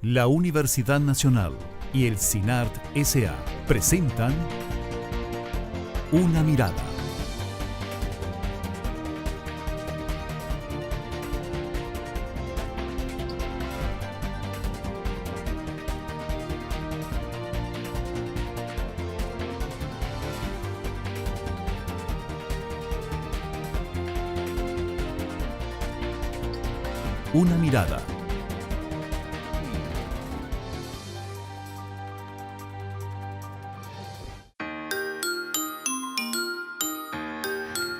La Universidad Nacional y el CINART S.A. presentan Una Mirada. Una Mirada.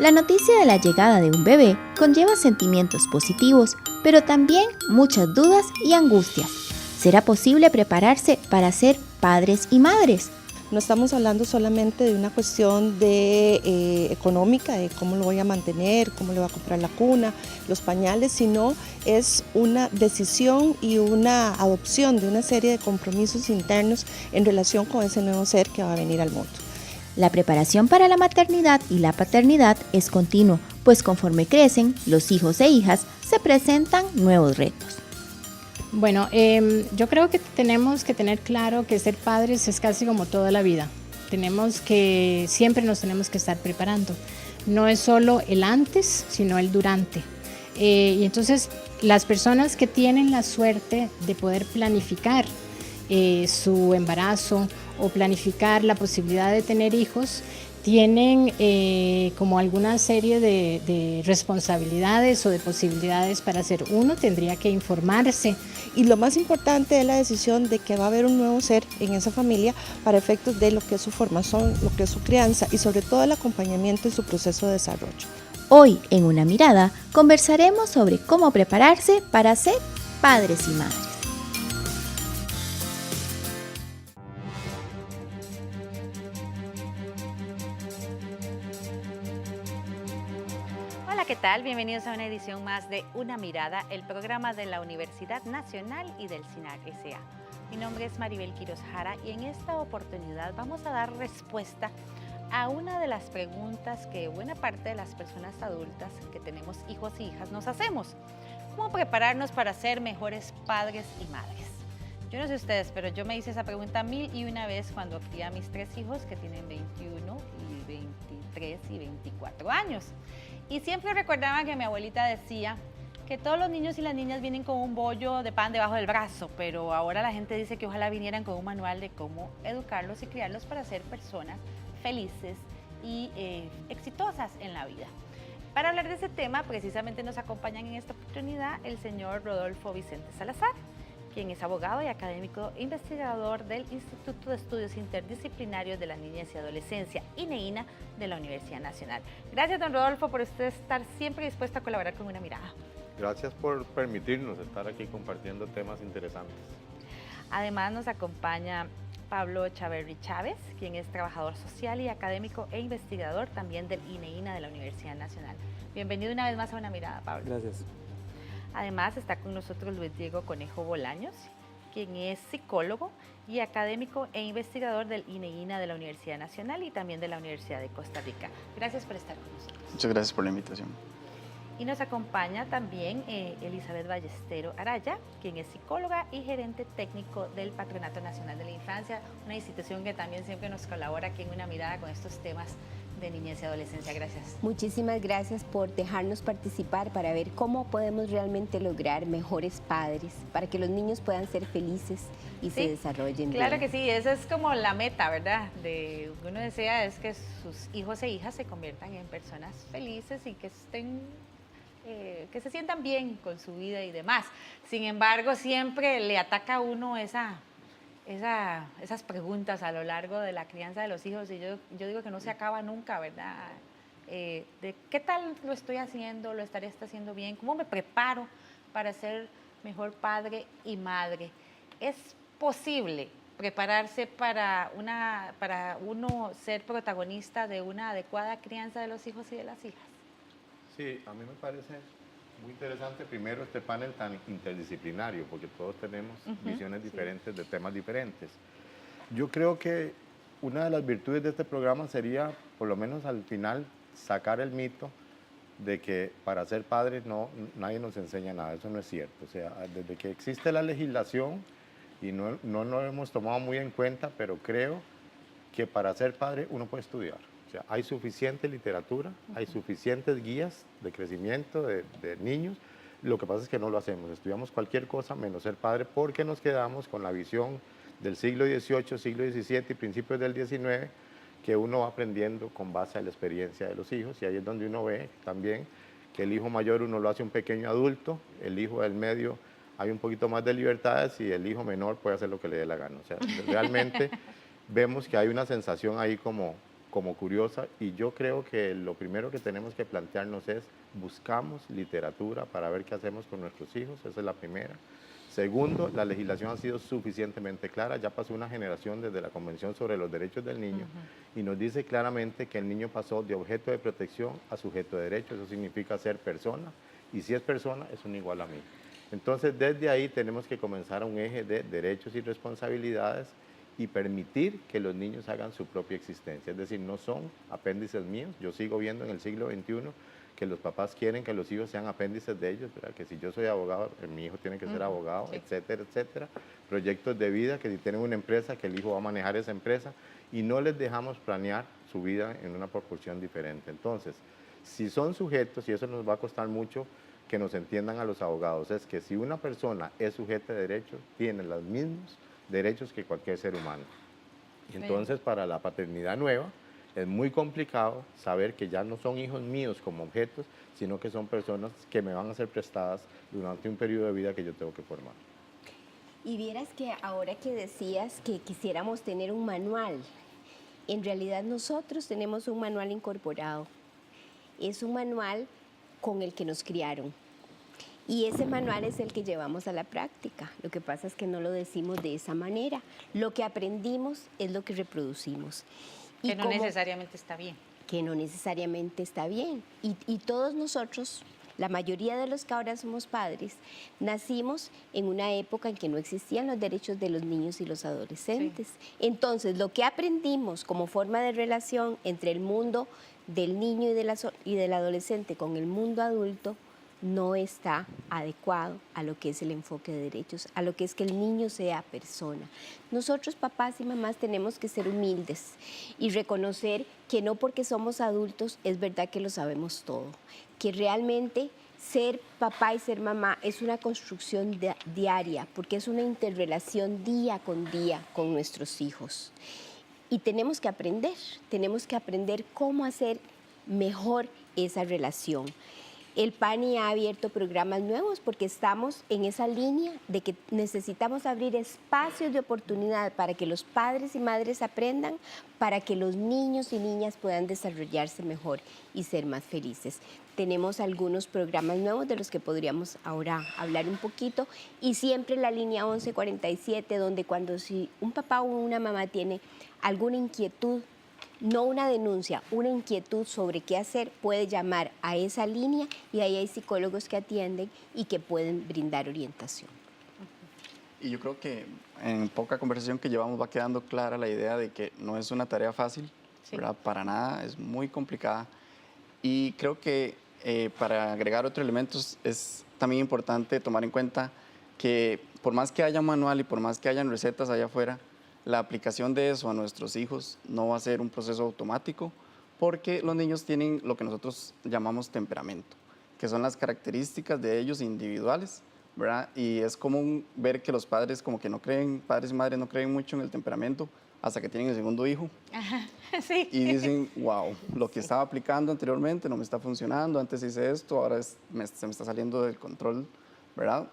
La noticia de la llegada de un bebé conlleva sentimientos positivos, pero también muchas dudas y angustias. ¿Será posible prepararse para ser padres y madres? No estamos hablando solamente de una cuestión económica, de cómo lo voy a mantener, cómo le voy a comprar la cuna, los pañales, sino es una decisión y una adopción de una serie de compromisos internos en relación con ese nuevo ser que va a venir al mundo. La preparación para la maternidad y la paternidad es continuo, pues conforme crecen, los hijos e hijas se presentan nuevos retos. Bueno, yo creo que tenemos que tener claro que ser padres es casi como toda la vida. Siempre nos tenemos que estar preparando. No es solo el antes, sino el durante. Y entonces las personas que tienen la suerte de poder planificar su embarazo o planificar la posibilidad de tener hijos, tienen como alguna serie de responsabilidades o de posibilidades para hacer. Uno tendría que informarse. Y lo más importante es la decisión de que va a haber un nuevo ser en esa familia para efectos de lo que es su formación, lo que es su crianza y sobre todo el acompañamiento en su proceso de desarrollo. Hoy, en Una Mirada, conversaremos sobre cómo prepararse para ser padres y madres. Hola, ¿qué tal? Bienvenidos a una edición más de Una Mirada, el programa de la Universidad Nacional y del CINART S.A. Mi nombre es Maribel Quiroz Jara y en esta oportunidad vamos a dar respuesta a una de las preguntas que buena parte de las personas adultas que tenemos hijos y hijas nos hacemos. ¿Cómo prepararnos para ser mejores padres y madres? Yo no sé ustedes, pero yo me hice esa pregunta 1001 vez cuando crié a mis 3 hijos que tienen 21 y 23 y 24 años. Y siempre recordaba que mi abuelita decía que todos los niños y las niñas vienen con un bollo de pan debajo del brazo, pero ahora la gente dice que ojalá vinieran con un manual de cómo educarlos y criarlos para ser personas felices y exitosas en la vida. Para hablar de ese tema, precisamente nos acompañan en esta oportunidad el señor Rodolfo Vicente Salazar, quien es abogado y académico e investigador del Instituto de Estudios Interdisciplinarios de la Niñez y Adolescencia, INEINA, de la Universidad Nacional. Gracias, don Rodolfo, por usted estar siempre dispuesto a colaborar con Una Mirada. Gracias por permitirnos estar aquí compartiendo temas interesantes. Además nos acompaña Pablo Chaverri Chávez, quien es trabajador social y académico e investigador también del INEINA de la Universidad Nacional. Bienvenido una vez más a Una Mirada, Pablo. Gracias. Además está con nosotros Luis Diego Conejo Bolaños, quien es psicólogo y académico e investigador del INEINA de la Universidad Nacional y también de la Universidad de Costa Rica. Gracias por estar con nosotros. Muchas gracias por la invitación. Y nos acompaña también Elizabeth Ballestero Araya, quien es psicóloga y gerente técnico del Patronato Nacional de la Infancia, una institución que también siempre nos colabora aquí en Una Mirada con estos temas de niñez y adolescencia. Gracias. Muchísimas gracias por dejarnos participar para ver cómo podemos realmente lograr mejores padres, para que los niños puedan ser felices y se desarrollen claro bien. Que sí, esa es como la meta, ¿verdad? Uno desea es que sus hijos e hijas se conviertan en personas felices y que que se sientan bien con su vida y demás. Sin embargo, siempre le ataca a uno esas preguntas a lo largo de la crianza de los hijos y yo digo que no se acaba nunca, ¿verdad? De qué tal lo estoy haciendo, lo estaré haciendo bien, cómo me preparo para ser mejor padre y madre. ¿Es posible prepararse para uno ser protagonista de una adecuada crianza de los hijos y de las hijas? Sí, a mí me parece muy interesante primero este panel tan interdisciplinario, porque todos tenemos visiones diferentes de temas diferentes. Yo creo que una de las virtudes de este programa sería, por lo menos al final, sacar el mito de que para ser padres nadie nos enseña nada. Eso no es cierto. O sea, desde que existe la legislación, y no lo hemos tomado muy en cuenta, pero creo que para ser padre uno puede estudiar. O sea, hay suficiente literatura, hay suficientes guías de crecimiento de niños. Lo que pasa es que no lo hacemos, estudiamos cualquier cosa menos ser padre porque nos quedamos con la visión del siglo XVIII, siglo XVII y principios del XIX, que uno va aprendiendo con base a la experiencia de los hijos, y ahí es donde uno ve también que el hijo mayor uno lo hace un pequeño adulto, el hijo del medio hay un poquito más de libertades y el hijo menor puede hacer lo que le dé la gana. O sea, realmente vemos que hay una sensación ahí como curiosa, y yo creo que lo primero que tenemos que plantearnos es buscamos literatura para ver qué hacemos con nuestros hijos, esa es la primera. Segundo, la legislación ha sido suficientemente clara, ya pasó una generación desde la Convención sobre los Derechos del Niño y nos dice claramente que el niño pasó de objeto de protección a sujeto de derecho, eso significa ser persona, y si es persona es un igual a mí. Entonces desde ahí tenemos que comenzar a un eje de derechos y responsabilidades y permitir que los niños hagan su propia existencia, es decir, no son apéndices míos. Yo sigo viendo en el siglo XXI que los papás quieren que los hijos sean apéndices de ellos, ¿verdad? Que si yo soy abogado, mi hijo tiene que ser abogado, sí, etcétera, etcétera. Proyectos de vida, que si tienen una empresa, que el hijo va a manejar esa empresa, y no les dejamos planear su vida en una proporción diferente. Entonces, si son sujetos, y eso nos va a costar mucho que nos entiendan a los abogados, es que si una persona es sujeta de derechos, tiene los mismos derechos que cualquier ser humano. Y entonces, para la paternidad nueva, es muy complicado saber que ya no son hijos míos como objetos, sino que son personas que me van a ser prestadas durante un periodo de vida que yo tengo que formar. Y vieras que ahora que decías que quisiéramos tener un manual, en realidad nosotros tenemos un manual incorporado. Es un manual con el que nos criaron. Y ese manual es el que llevamos a la práctica. Lo que pasa es que no lo decimos de esa manera. Lo que aprendimos es lo que reproducimos. Que no necesariamente está bien. Que no necesariamente está bien. Y todos nosotros, la mayoría de los que ahora somos padres, nacimos en una época en que no existían los derechos de los niños y los adolescentes. Sí. Entonces, lo que aprendimos como forma de relación entre el mundo del niño y del adolescente con el mundo adulto no está adecuado a lo que es el enfoque de derechos, a lo que es que el niño sea persona. Nosotros, papás y mamás, tenemos que ser humildes y reconocer que no porque somos adultos es verdad que lo sabemos todo, que realmente ser papá y ser mamá es una construcción diaria, porque es una interrelación día con nuestros hijos. Y tenemos que aprender cómo hacer mejor esa relación. El PANI ha abierto programas nuevos porque estamos en esa línea de que necesitamos abrir espacios de oportunidad para que los padres y madres aprendan, para que los niños y niñas puedan desarrollarse mejor y ser más felices. Tenemos algunos programas nuevos de los que podríamos ahora hablar un poquito, y siempre la línea 1147, donde cuando si un papá o una mamá tiene alguna inquietud, no una denuncia, una inquietud sobre qué hacer, puede llamar a esa línea y ahí hay psicólogos que atienden y que pueden brindar orientación. Y yo creo que en poca conversación que llevamos va quedando clara la idea de que no es una tarea fácil, sí, ¿verdad? Para nada, es muy complicada. Y creo que para agregar otros elementos es también importante tomar en cuenta que por más que haya un manual y por más que hayan recetas allá afuera, la aplicación de eso a nuestros hijos no va a ser un proceso automático, porque los niños tienen lo que nosotros llamamos temperamento, que son las características de ellos individuales, ¿verdad? Y es común ver que los padres como que no creen, padres y madres no creen mucho en el temperamento hasta que tienen el segundo hijo. Ajá, sí. Y dicen, wow, lo que estaba aplicando anteriormente no me está funcionando, antes hice esto, ahora se me está saliendo del control, ¿verdad?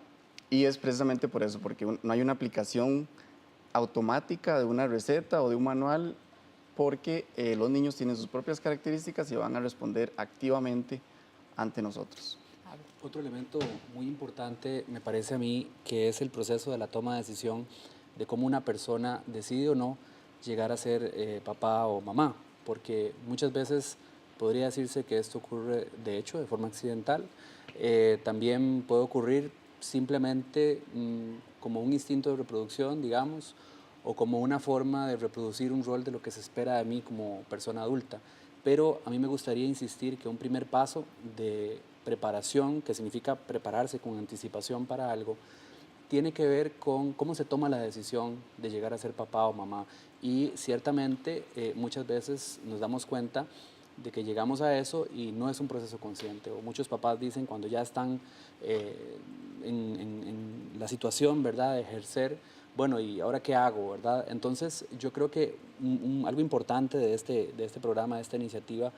Y es precisamente por eso, porque no hay una aplicación automática de una receta o de un manual, porque los niños tienen sus propias características y van a responder activamente ante nosotros. Otro elemento muy importante me parece a mí que es el proceso de la toma de decisión de cómo una persona decide o no llegar a ser papá o mamá, porque muchas veces podría decirse que esto ocurre de hecho de forma accidental, también puede ocurrir simplemente como un instinto de reproducción, digamos, o como una forma de reproducir un rol de lo que se espera de mí como persona adulta. Pero a mí me gustaría insistir que un primer paso de preparación, que significa prepararse con anticipación para algo, tiene que ver con cómo se toma la decisión de llegar a ser papá o mamá. Y ciertamente muchas veces nos damos cuenta de que llegamos a eso y no es un proceso consciente. O muchos papás dicen cuando ya están en la situación, ¿verdad?, de ejercer, bueno, ¿y ahora qué hago?, ¿verdad? Entonces, yo creo que algo importante de este programa, de esta iniciativa,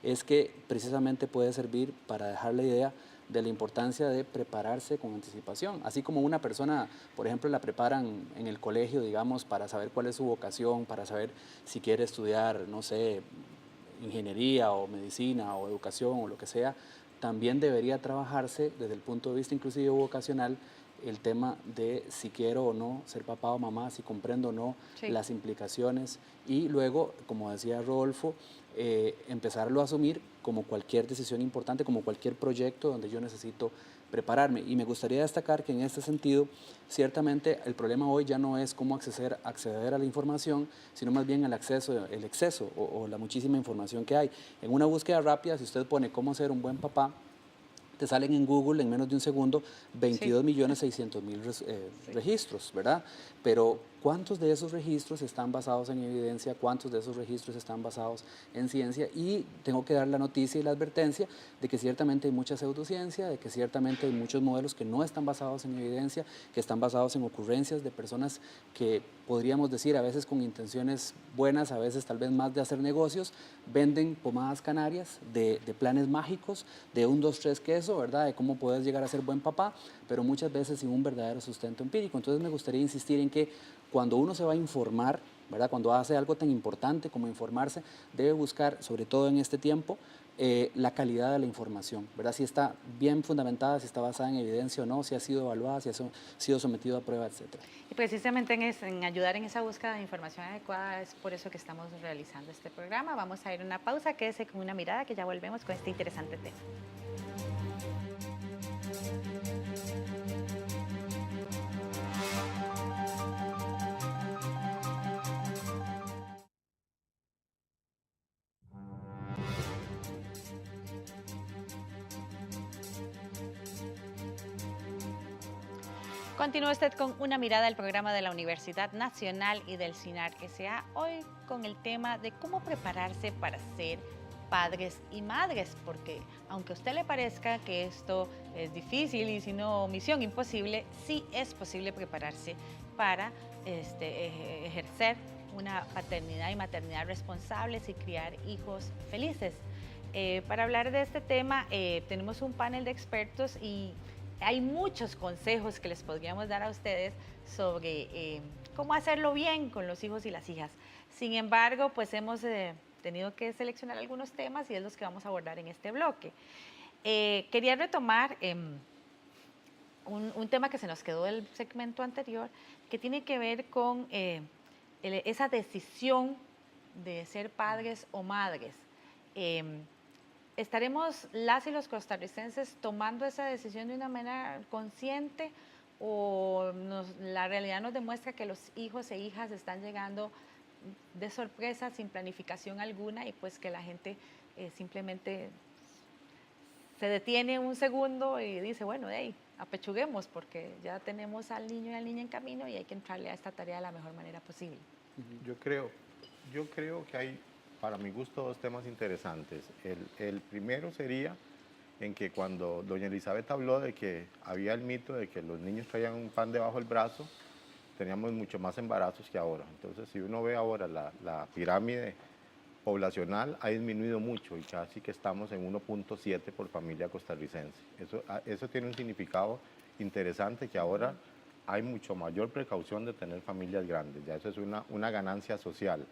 es que precisamente puede servir para dejar la idea de la importancia de prepararse con anticipación. Así como una persona, por ejemplo, la preparan en el colegio, digamos, para saber cuál es su vocación, para saber si quiere estudiar, no sé, ingeniería o medicina o educación o lo que sea, también debería trabajarse desde el punto de vista inclusive vocacional el tema de si quiero o no ser papá o mamá, si comprendo o no las implicaciones y luego, como decía Rodolfo, empezarlo a asumir como cualquier decisión importante, como cualquier proyecto donde yo necesito prepararme. Y me gustaría destacar que en este sentido, ciertamente el problema hoy ya no es cómo acceder a la información, sino más bien el exceso o la muchísima información que hay. En una búsqueda rápida, si usted pone cómo ser un buen papá, te salen en Google en menos de un segundo 22.600.000 registros, ¿verdad? Pero ¿cuántos de esos registros están basados en evidencia? ¿Cuántos de esos registros están basados en ciencia? Y tengo que dar la noticia y la advertencia de que ciertamente hay mucha pseudociencia, de que ciertamente hay muchos modelos que no están basados en evidencia, que están basados en ocurrencias de personas que podríamos decir a veces con intenciones buenas, a veces tal vez más de hacer negocios, venden pomadas canarias de planes mágicos, de 1, 2, 3 queso, ¿verdad? De cómo puedes llegar a ser buen papá, pero muchas veces sin un verdadero sustento empírico. Entonces me gustaría insistir en que cuando uno se va a informar, ¿verdad?, cuando hace algo tan importante como informarse, debe buscar, sobre todo en este tiempo, la calidad de la información, ¿verdad? Si está bien fundamentada, si está basada en evidencia o no, si ha sido evaluada, si ha sido sometido a prueba, etc. Y precisamente en ayudar en esa búsqueda de información adecuada es por eso que estamos realizando este programa. Vamos a ir a una pausa, quédese con Una Mirada, que ya volvemos con este interesante tema. Continúa usted con Una Mirada, el programa de la Universidad Nacional y del CINAR S.A. Hoy con el tema de cómo prepararse para ser padres y madres, porque aunque a usted le parezca que esto es difícil y si no misión imposible, sí es posible prepararse para ejercer una paternidad y maternidad responsables y criar hijos felices. Para hablar de este tema tenemos un panel de expertos y hay muchos consejos que les podríamos dar a ustedes sobre cómo hacerlo bien con los hijos y las hijas. Sin embargo, pues hemos tenido que seleccionar algunos temas y es los que vamos a abordar en este bloque. Quería retomar un tema que se nos quedó del segmento anterior, que tiene que ver con esa decisión de ser padres o madres. ¿Estaremos las y los costarricenses tomando esa decisión de una manera consciente o la realidad nos demuestra que los hijos e hijas están llegando de sorpresa, sin planificación alguna y pues que la gente simplemente se detiene un segundo y dice, bueno, hey, apechuguemos porque ya tenemos al niño y a la niña en camino y hay que entrarle a esta tarea de la mejor manera posible? Yo creo que hay, para mi gusto, dos temas interesantes. El primero sería en que cuando doña Elizabeth habló de que había el mito de que los niños traían un pan debajo del brazo, teníamos mucho más embarazos que ahora. Entonces, si uno ve ahora la pirámide poblacional, ha disminuido mucho y casi que estamos en 1.7 por familia costarricense. Eso tiene un significado interesante, que ahora hay mucho mayor precaución de tener familias grandes. Ya eso es una ganancia social.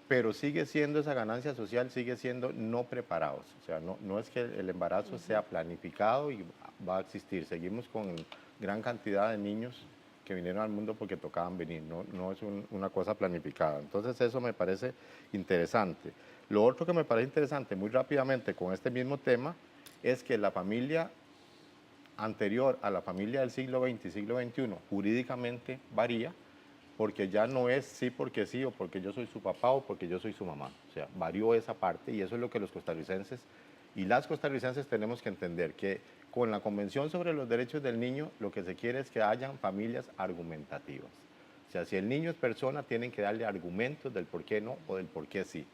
Pero sigue siendo esa ganancia social, sigue siendo no preparados. O sea, no es que el embarazo sea planificado y va a existir. Seguimos con gran cantidad de niños que vinieron al mundo porque tocaban venir, no es una cosa planificada. Entonces eso me parece interesante. Lo otro que me parece interesante, muy rápidamente con este mismo tema, es que la familia anterior a la familia del siglo XX y siglo XXI jurídicamente varía, porque ya no es sí porque sí o porque yo soy su papá o porque yo soy su mamá. O sea, varió esa parte y eso es lo que los costarricenses y las costarricenses tenemos que entender, que Con la Convención sobre los Derechos del Niño, lo que se quiere es que hayan familias argumentativas. O sea, si el niño es persona, tienen que darle argumentos del por qué no o del por qué sí.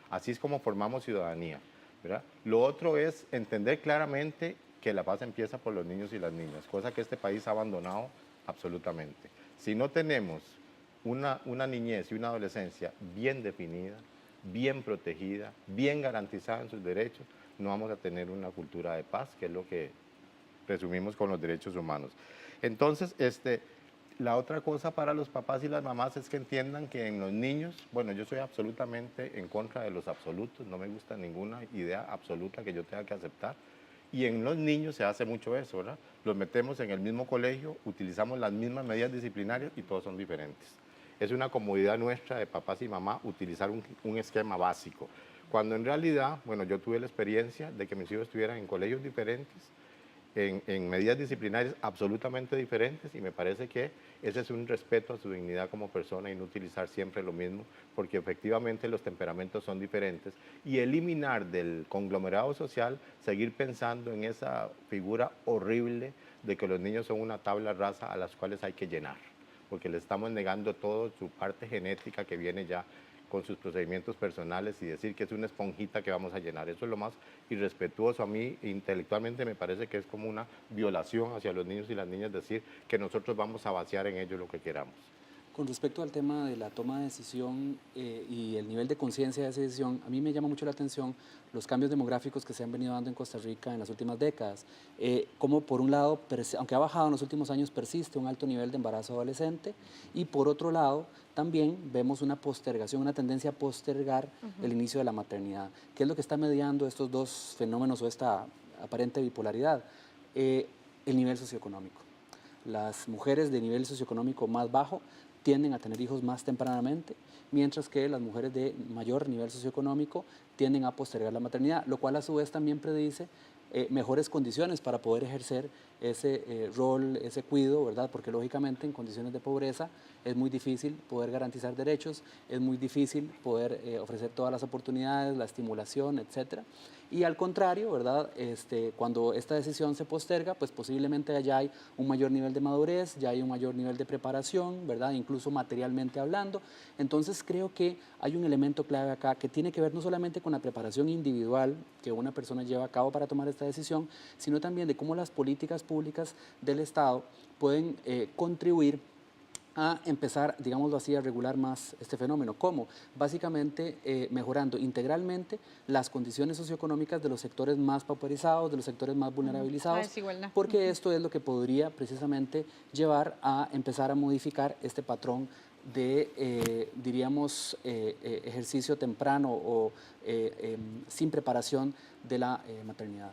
Así es como formamos ciudadanía, ¿verdad? Lo otro es entender claramente que la paz empieza por los niños y las niñas, cosa que este país ha abandonado absolutamente. Si no tenemos una niñez y una adolescencia bien definida, bien protegida, bien garantizada en sus derechos, no vamos a tener una cultura de paz, que es lo que resumimos con los derechos humanos. Entonces, la otra cosa para los papás y las mamás es que entiendan que en los niños, bueno, yo soy absolutamente en contra de los absolutos, no me gusta ninguna idea absoluta que yo tenga que aceptar, y en los niños se hace mucho eso, ¿verdad? Los metemos en el mismo colegio, utilizamos las mismas medidas disciplinarias y todos son diferentes. Es una comodidad nuestra de papás y mamás utilizar un esquema básico, cuando en realidad, bueno, yo tuve la experiencia de que mis hijos estuvieran en colegios diferentes, en medidas disciplinarias absolutamente diferentes, y me parece que ese es un respeto a su dignidad como persona y no utilizar siempre lo mismo, porque efectivamente los temperamentos son diferentes, y eliminar del conglomerado social, seguir pensando en esa figura horrible de que los niños son una tabla rasa a las cuales hay que llenar, porque le estamos negando toda su parte genética que viene ya con sus procedimientos personales, y decir que es una esponjita que vamos a llenar. Eso es lo más irrespetuoso. A mí intelectualmente me parece que es como una violación hacia los niños y las niñas decir que nosotros vamos a vaciar en ellos lo que queramos. Con respecto al tema de la toma de decisión y el nivel de conciencia de esa decisión, a mí me llama mucho la atención los cambios demográficos que se han venido dando en Costa Rica en las últimas décadas. Como por un lado, aunque ha bajado en los últimos años, persiste un alto nivel de embarazo adolescente, y por otro lado, también vemos una postergación, una tendencia a postergar el inicio de la maternidad. ¿Qué es lo que está mediando estos dos fenómenos o esta aparente bipolaridad? El nivel socioeconómico. Las mujeres de nivel socioeconómico más bajo tienden a tener hijos más tempranamente, mientras que las mujeres de mayor nivel socioeconómico tienden a postergar la maternidad, lo cual a su vez también predice mejores condiciones para poder ejercer ese rol, ese cuidado, ¿verdad? Porque lógicamente en condiciones de pobreza es muy difícil poder garantizar derechos, es muy difícil poder ofrecer todas las oportunidades, la estimulación, etcétera. Y al contrario, ¿verdad? Cuando esta decisión se posterga, pues posiblemente ya hay un mayor nivel de madurez, ya hay un mayor nivel de preparación, ¿verdad? Incluso materialmente hablando. Entonces creo que hay un elemento clave acá que tiene que ver no solamente con la preparación individual que una persona lleva a cabo para tomar esta decisión, sino también de cómo las políticas públicas del Estado pueden contribuir a empezar, digámoslo así, a regular más este fenómeno. ¿Cómo? Básicamente mejorando integralmente las condiciones socioeconómicas de los sectores más pauperizados, de los sectores más vulnerabilizados, porque esto es lo que podría precisamente llevar a empezar a modificar este patrón de, diríamos, ejercicio temprano o sin preparación de la maternidad.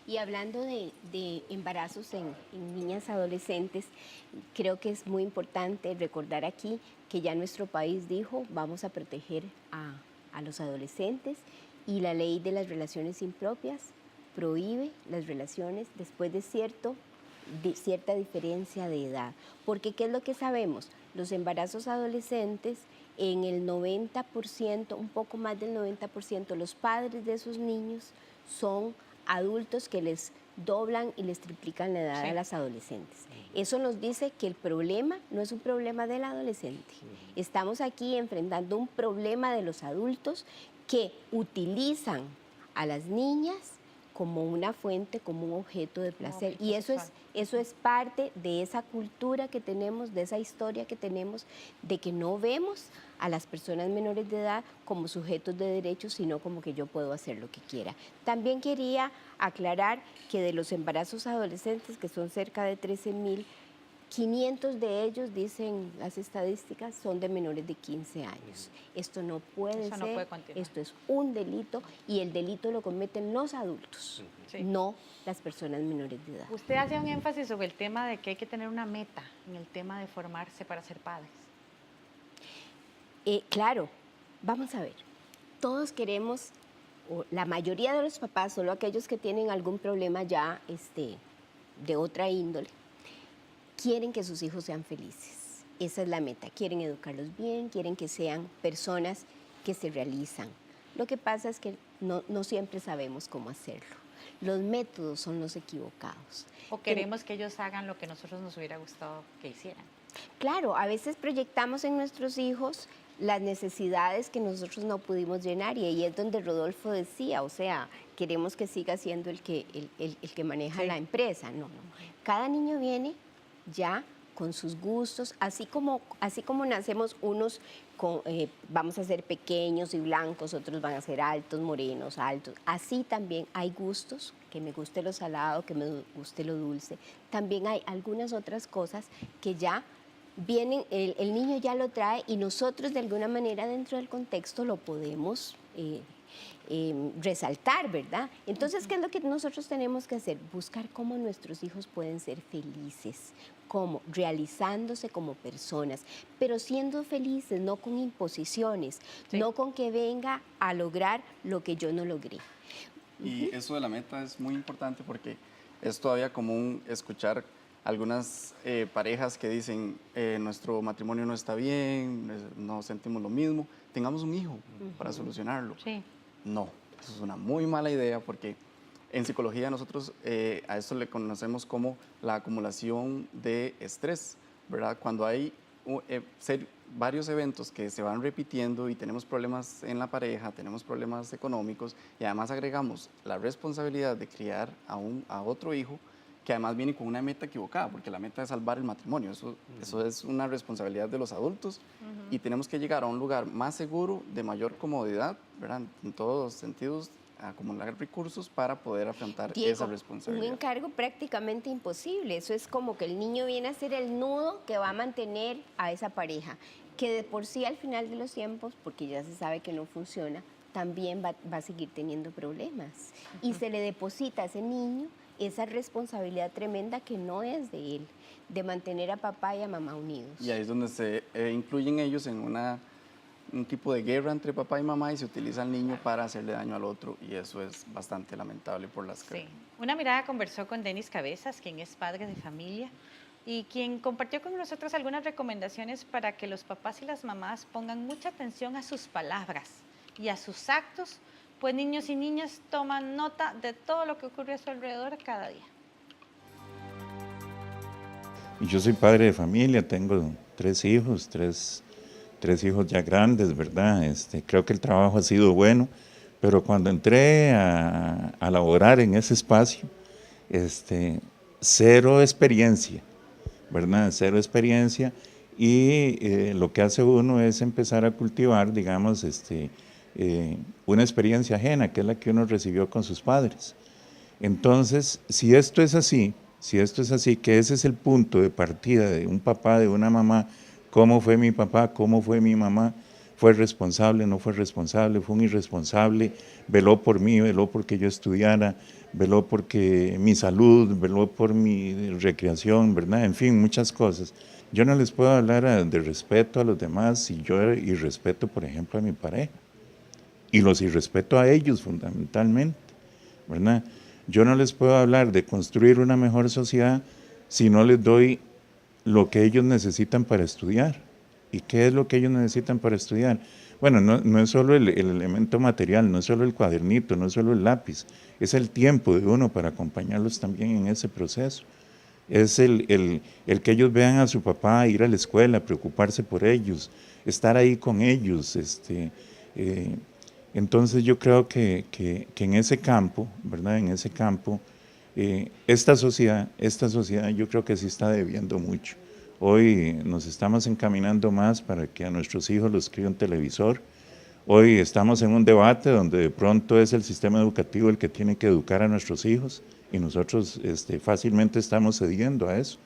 Y hablando de embarazos en niñas adolescentes, creo que es muy importante recordar aquí que ya nuestro país dijo vamos a proteger a los adolescentes, y la ley de las relaciones impropias prohíbe las relaciones después de cierta diferencia de edad. Porque ¿qué es lo que sabemos? Los embarazos adolescentes, en el 90%, un poco más del 90%, los padres de esos niños son adultos que les doblan y les triplican la edad a las adolescentes. Eso nos dice que el problema no es un problema del adolescente. Estamos aquí enfrentando un problema de los adultos que utilizan a las niñas como una fuente, como un objeto de placer. Y eso es parte de esa cultura que tenemos, de esa historia que tenemos, de que no vemos a las personas menores de edad como sujetos de derechos, sino como que yo puedo hacer lo que quiera. También quería aclarar que de los embarazos adolescentes, que son cerca de 13.500 de ellos, dicen las estadísticas, son de menores de 15 años. Esto no puede ser, no puede continuar. Esto es un delito, y el delito lo cometen los adultos, no las personas menores de edad. Usted hace un énfasis sobre el tema de que hay que tener una meta en el tema de formarse para ser padres. Claro, vamos a ver, todos queremos, o la mayoría de los papás, solo aquellos que tienen algún problema ya de otra índole, quieren que sus hijos sean felices. Esa es la meta. Quieren educarlos bien, quieren que sean personas que se realizan. Lo que pasa es que no siempre sabemos cómo hacerlo. los métodos son los equivocados. O queremos que ellos hagan lo que a nosotros nos hubiera gustado que hicieran. Claro, a veces proyectamos en nuestros hijos las necesidades que nosotros no pudimos llenar y ahí es donde Rodolfo decía, o sea, queremos que siga siendo el que maneja la empresa. No. Cada niño viene ya con sus gustos, así como nacemos unos, vamos a ser pequeños y blancos, otros van a ser altos, morenos, altos. Así también hay gustos, que me guste lo salado, que me guste lo dulce. También hay algunas otras cosas que ya vienen, el niño ya lo trae y nosotros de alguna manera dentro del contexto lo podemos resaltar, ¿verdad? Entonces, ¿qué es lo que nosotros tenemos que hacer? Buscar cómo nuestros hijos pueden ser felices, cómo, realizándose como personas, pero siendo felices, no con imposiciones, no con que venga a lograr lo que yo no logré. Y eso de la meta es muy importante porque es todavía común escuchar algunas parejas que dicen nuestro matrimonio no está bien, no sentimos lo mismo, tengamos un hijo para solucionarlo. Sí. No, eso es una muy mala idea porque en psicología nosotros a esto le conocemos como la acumulación de estrés, ¿verdad? Cuando hay varios eventos que se van repitiendo y tenemos problemas en la pareja, tenemos problemas económicos y además agregamos la responsabilidad de criar a otro hijo que además viene con una meta equivocada, porque la meta es salvar el matrimonio, eso es una responsabilidad de los adultos y tenemos que llegar a un lugar más seguro, de mayor comodidad, ¿verdad? En todos los sentidos, acumular recursos para poder afrontar esa responsabilidad. Un encargo prácticamente imposible, eso es como que el niño viene a ser el nudo que va a mantener a esa pareja, que de por sí al final de los tiempos, porque ya se sabe que no funciona, también va a seguir teniendo problemas y se le deposita a ese niño esa responsabilidad tremenda que no es de él, de mantener a papá y a mamá unidos. Y ahí es donde se incluyen ellos en un tipo de guerra entre papá y mamá y se utiliza al niño para hacerle daño al otro y eso es bastante lamentable por las Sí. Una Mirada conversó con Denis Cabezas, quien es padre de familia y quien compartió con nosotros algunas recomendaciones para que los papás y las mamás pongan mucha atención a sus palabras y a sus actos, pues niños y niñas toman nota de todo lo que ocurre a su alrededor cada día. Yo soy padre de familia, tengo 3 hijos, tres hijos ya grandes, ¿verdad? Creo que el trabajo ha sido bueno, pero cuando entré a laborar en ese espacio, cero experiencia, ¿verdad? Cero experiencia y lo que hace uno es empezar a cultivar, digamos, una experiencia ajena, que es la que uno recibió con sus padres. Entonces, si esto es así, que ese es el punto de partida de un papá, de una mamá, cómo fue mi papá, cómo fue mi mamá, fue responsable, no fue responsable, fue un irresponsable, veló por mí, veló porque yo estudiara, veló porque mi salud, veló por mi recreación, ¿verdad? En fin, muchas cosas. Yo no les puedo hablar de respeto a los demás si yo irrespeto, por ejemplo, a mi pareja. Y los irrespeto a ellos fundamentalmente, ¿verdad? Yo no les puedo hablar de construir una mejor sociedad si no les doy lo que ellos necesitan para estudiar. ¿Y qué es lo que ellos necesitan para estudiar? Bueno, no es solo el elemento material, no es solo el cuadernito, no es solo el lápiz, es el tiempo de uno para acompañarlos también en ese proceso. Es el que ellos vean a su papá ir a la escuela, preocuparse por ellos, estar ahí con ellos, entonces yo creo que en ese campo, ¿verdad? En ese campo, esta sociedad yo creo que sí está debiendo mucho. Hoy nos estamos encaminando más para que a nuestros hijos los críe un televisor. Hoy estamos en un debate donde de pronto es el sistema educativo el que tiene que educar a nuestros hijos y nosotros fácilmente estamos cediendo a eso,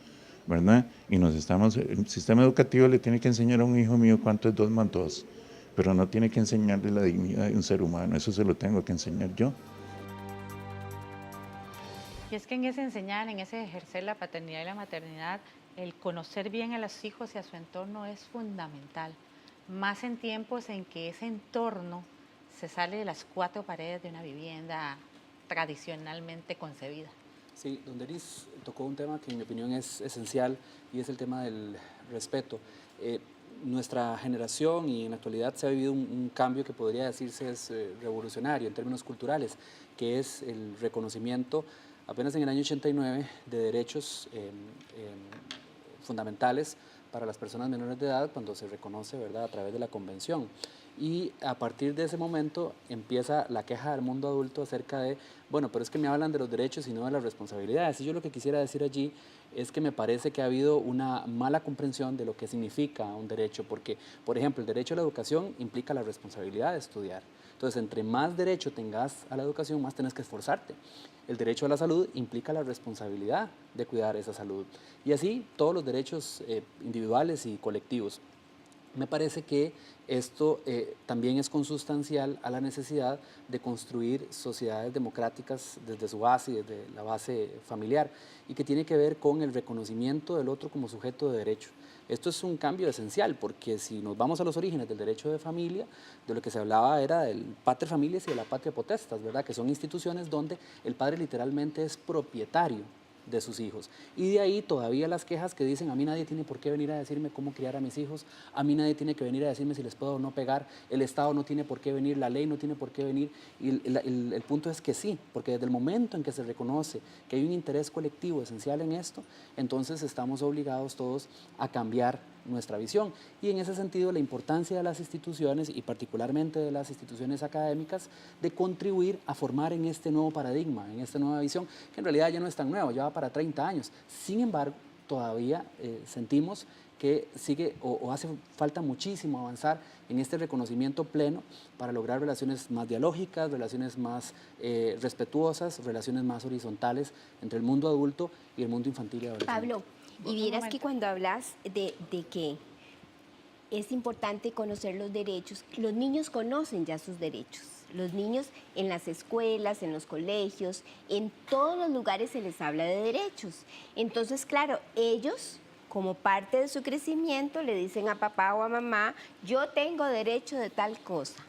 ¿verdad? El sistema educativo le tiene que enseñar a un hijo mío cuánto es 2 más 2. Pero no tiene que enseñarle la dignidad de un ser humano, eso se lo tengo que enseñar yo. Y es que en ese enseñar, en ese ejercer la paternidad y la maternidad, el conocer bien a los hijos y a su entorno es fundamental, más en tiempos en que ese entorno se sale de las 4 paredes de una vivienda tradicionalmente concebida. Sí, don Denis tocó un tema que en mi opinión es esencial y es el tema del respeto. nuestra generación y en la actualidad se ha vivido un cambio que podría decirse es revolucionario en términos culturales, que es el reconocimiento apenas en el año 89 de derechos fundamentales para las personas menores de edad, cuando se reconoce, ¿verdad?, a través de la Convención. Y a partir de ese momento empieza la queja del mundo adulto acerca de, bueno, pero es que me hablan de los derechos y no de las responsabilidades. Y yo lo que quisiera decir allí es que me parece que ha habido una mala comprensión de lo que significa un derecho, porque, por ejemplo, el derecho a la educación implica la responsabilidad de estudiar. Entonces, entre más derecho tengas a la educación, más tenés que esforzarte. El derecho a la salud implica la responsabilidad de cuidar esa salud. Y así todos los derechos individuales y colectivos. Me parece que esto también es consustancial a la necesidad de construir sociedades democráticas desde su base, desde la base familiar, y que tiene que ver con el reconocimiento del otro como sujeto de derecho. Esto es un cambio esencial, porque si nos vamos a los orígenes del derecho de familia, de lo que se hablaba era del pater familias y de la patria potestas, ¿verdad?, que son instituciones donde el padre literalmente es propietario de sus hijos. Y de ahí todavía las quejas que dicen, a mí nadie tiene por qué venir a decirme cómo criar a mis hijos, a mí nadie tiene que venir a decirme si les puedo o no pegar, el Estado no tiene por qué venir, la ley no tiene por qué venir, y el punto es que sí, porque desde el momento en que se reconoce que hay un interés colectivo esencial en esto, entonces estamos obligados todos a cambiar nuestra visión. Y en ese sentido la importancia de las instituciones y particularmente de las instituciones académicas de contribuir a formar en este nuevo paradigma, en esta nueva visión, que en realidad ya no es tan nueva, ya va para 30 años. Sin embargo, todavía sentimos que sigue o hace falta muchísimo avanzar en este reconocimiento pleno para lograr relaciones más dialógicas, relaciones más respetuosas, relaciones más horizontales entre el mundo adulto y el mundo infantil y adolescente. Pablo, y vieras que cuando hablas de que es importante conocer los derechos, los niños conocen ya sus derechos. Los niños en las escuelas, en los colegios, en todos los lugares se les habla de derechos. Entonces, claro, ellos, como parte de su crecimiento, le dicen a papá o a mamá, yo tengo derecho de tal cosa.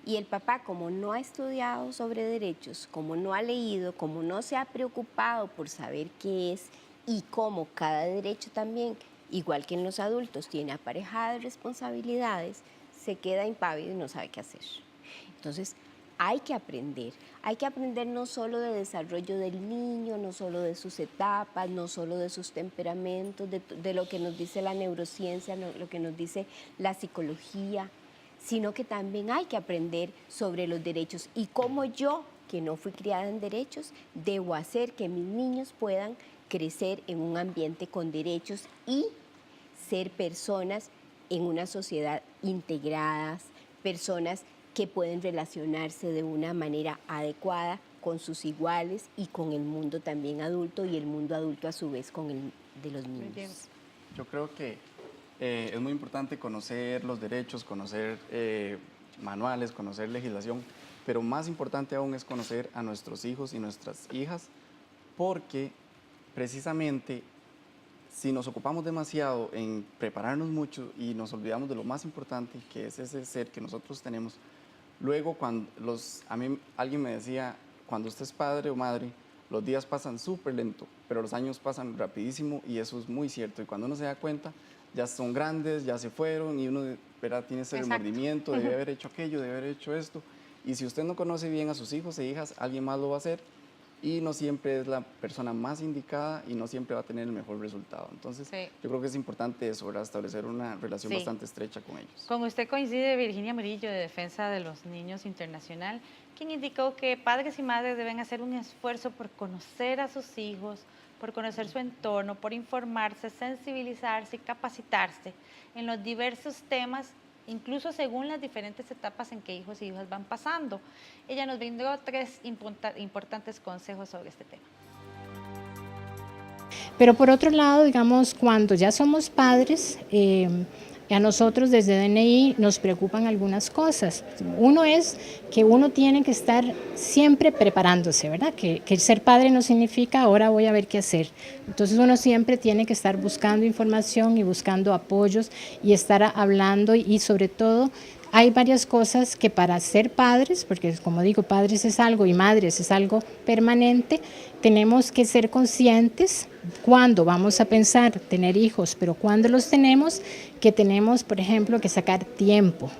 Y el papá, como no ha estudiado sobre derechos, como no ha leído, como no se ha preocupado por saber qué es, y como cada derecho también, igual que en los adultos, tiene aparejadas responsabilidades, se queda impávido y no sabe qué hacer. Entonces, hay que aprender no solo de desarrollo del niño, no solo de sus etapas, no solo de sus temperamentos, de lo que nos dice la neurociencia, lo que nos dice la psicología, sino que también hay que aprender sobre los derechos y cómo yo, que no fui criada en derechos, debo hacer que mis niños puedan crecer en un ambiente con derechos y ser personas en una sociedad integradas, personas que pueden relacionarse de una manera adecuada con sus iguales y con el mundo también adulto y el mundo adulto a su vez con el de los niños. Yo creo que es muy importante conocer los derechos, conocer manuales, conocer legislación, pero más importante aún es conocer a nuestros hijos y nuestras hijas, porque precisamente si nos ocupamos demasiado en prepararnos mucho y nos olvidamos de lo más importante, que es ese ser que nosotros tenemos, luego cuando a mí alguien me decía, cuando usted es padre o madre, los días pasan súper lento, pero los años pasan rapidísimo y eso es muy cierto. Y cuando uno se da cuenta, ya son grandes, ya se fueron y uno tiene ese remordimiento de haber hecho aquello, de haber hecho esto. Y si usted no conoce bien a sus hijos e hijas, alguien más lo va a hacer. Y no siempre es la persona más indicada y no siempre va a tener el mejor resultado. Entonces, yo creo que es importante eso, ¿verdad? Establecer una relación bastante estrecha con ellos. Con usted coincide Virginia Murillo, de Defensa de los Niños Internacional, quien indicó que padres y madres deben hacer un esfuerzo por conocer a sus hijos, por conocer su entorno, por informarse, sensibilizarse y capacitarse en los diversos temas, incluso según las diferentes etapas en que hijos y hijas van pasando. Ella nos brindó 3 importantes consejos sobre este tema. Pero por otro lado, digamos, cuando ya somos padres, a nosotros desde DNI nos preocupan algunas cosas. Uno es que uno tiene que estar siempre preparándose, ¿verdad? Que ser padre no significa ahora voy a ver qué hacer. Entonces uno siempre tiene que estar buscando información y buscando apoyos y estar hablando y sobre todo hay varias cosas que para ser padres, porque como digo, padres es algo y madres es algo permanente, tenemos que ser conscientes cuándo vamos a pensar tener hijos, pero cuando los tenemos, que tenemos, por ejemplo, que sacar tiempo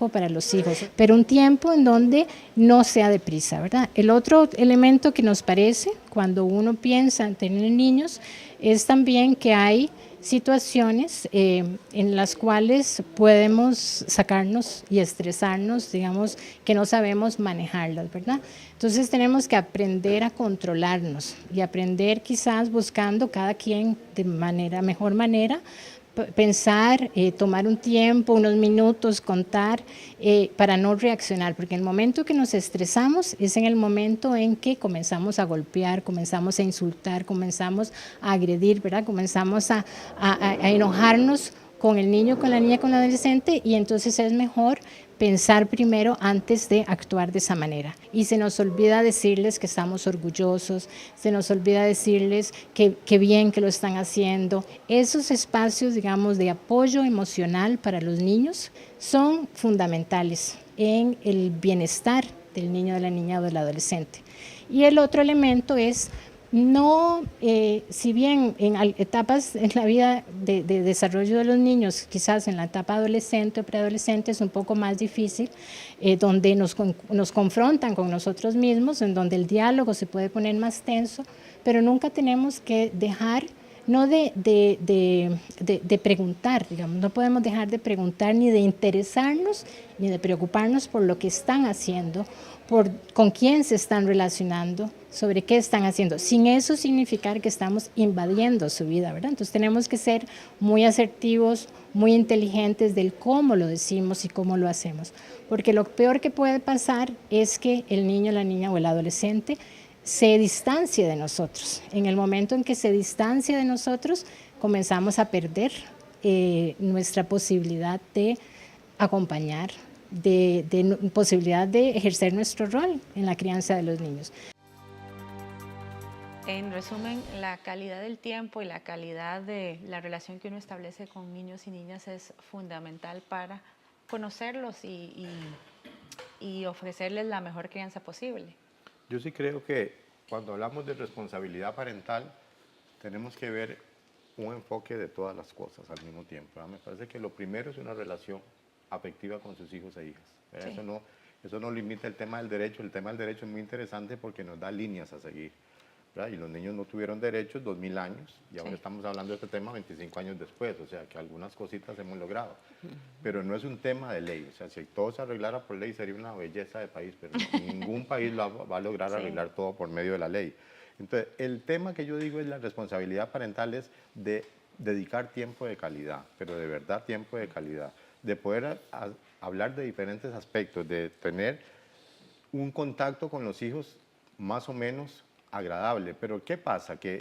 para los hijos, pero un tiempo en donde no sea deprisa, ¿verdad? El otro elemento que nos parece cuando uno piensa en tener niños es también que hay situaciones en las cuales podemos sacarnos y estresarnos, digamos, que no sabemos manejarlas, ¿verdad? Entonces tenemos que aprender a controlarnos y aprender quizás buscando cada quien de mejor manera, pensar, tomar un tiempo, unos minutos, contar, para no reaccionar, porque en el momento que nos estresamos es en el momento en que comenzamos a golpear, comenzamos a insultar, comenzamos a agredir, ¿verdad? Comenzamos a enojarnos con el niño, con la niña, con el adolescente, y entonces es mejor pensar primero antes de actuar de esa manera. Y se nos olvida decirles que estamos orgullosos, se nos olvida decirles que bien que lo están haciendo. Esos espacios, digamos, de apoyo emocional para los niños son fundamentales en el bienestar del niño, de la niña o del adolescente. Y el otro elemento es no, si bien en etapas en la vida de desarrollo de los niños, quizás en la etapa adolescente o preadolescente es un poco más difícil, donde nos confrontan con nosotros mismos, en donde el diálogo se puede poner más tenso, pero nunca tenemos que dejar no de preguntar, digamos, no podemos dejar de preguntar ni de interesarnos ni de preocuparnos por lo que están haciendo, con quién se están relacionando, sobre qué están haciendo, sin eso significar que estamos invadiendo su vida, ¿verdad? Entonces tenemos que ser muy asertivos, muy inteligentes del cómo lo decimos y cómo lo hacemos, porque lo peor que puede pasar es que el niño, la niña o el adolescente se distancie de nosotros. En el momento en que se distancia de nosotros, comenzamos a perder nuestra posibilidad de acompañar, de posibilidad de ejercer nuestro rol en la crianza de los niños. En resumen, la calidad del tiempo y la calidad de la relación que uno establece con niños y niñas es fundamental para conocerlos y ofrecerles la mejor crianza posible. Yo sí creo que cuando hablamos de responsabilidad parental, tenemos que ver un enfoque de todas las cosas al mismo tiempo, ¿verdad? Me parece que lo primero es una relación afectiva con sus hijos e hijas. Sí. Eso no limita el tema del derecho. El tema del derecho es muy interesante porque nos da líneas a seguir, ¿verdad? Y los niños no tuvieron derechos 2000 años y ahora estamos hablando de este tema 25 años después, o sea que algunas cositas hemos logrado, pero no es un tema de ley. O sea, si todo se arreglara por ley sería una belleza de país, pero ningún país va a lograr arreglar todo por medio de la ley. Entonces, el tema que yo digo es la responsabilidad parental, es de dedicar tiempo de calidad, pero de verdad tiempo de calidad, de poder hablar de diferentes aspectos, de tener un contacto con los hijos más o menos agradable. Pero ¿qué pasa? Que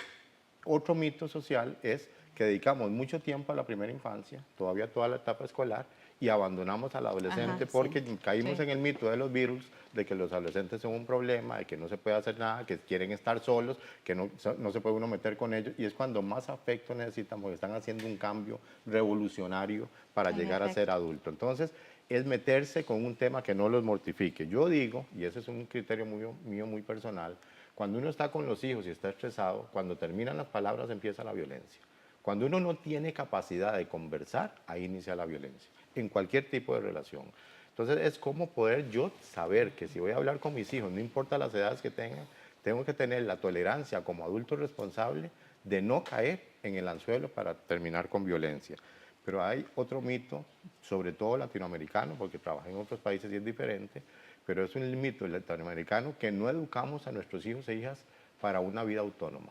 otro mito social es que dedicamos mucho tiempo a la primera infancia, todavía toda la etapa escolar, y abandonamos al adolescente porque caímos en el mito de los virus, de que los adolescentes son un problema, de que no se puede hacer nada, que quieren estar solos, que no se puede uno meter con ellos, y es cuando más afecto necesitan, porque están haciendo un cambio revolucionario para llegar a ser adulto. Entonces, es meterse con un tema que no los mortifique. Yo digo, y ese es un criterio mío muy personal, cuando uno está con los hijos y está estresado, cuando terminan las palabras empieza la violencia. Cuando uno no tiene capacidad de conversar, ahí inicia la violencia, en cualquier tipo de relación. Entonces es como poder yo saber que si voy a hablar con mis hijos, no importa las edades que tengan, tengo que tener la tolerancia como adulto responsable de no caer en el anzuelo para terminar con violencia. Pero hay otro mito, sobre todo latinoamericano, porque trabajé en otros países y es diferente, pero es un mito latinoamericano que no educamos a nuestros hijos e hijas para una vida autónoma,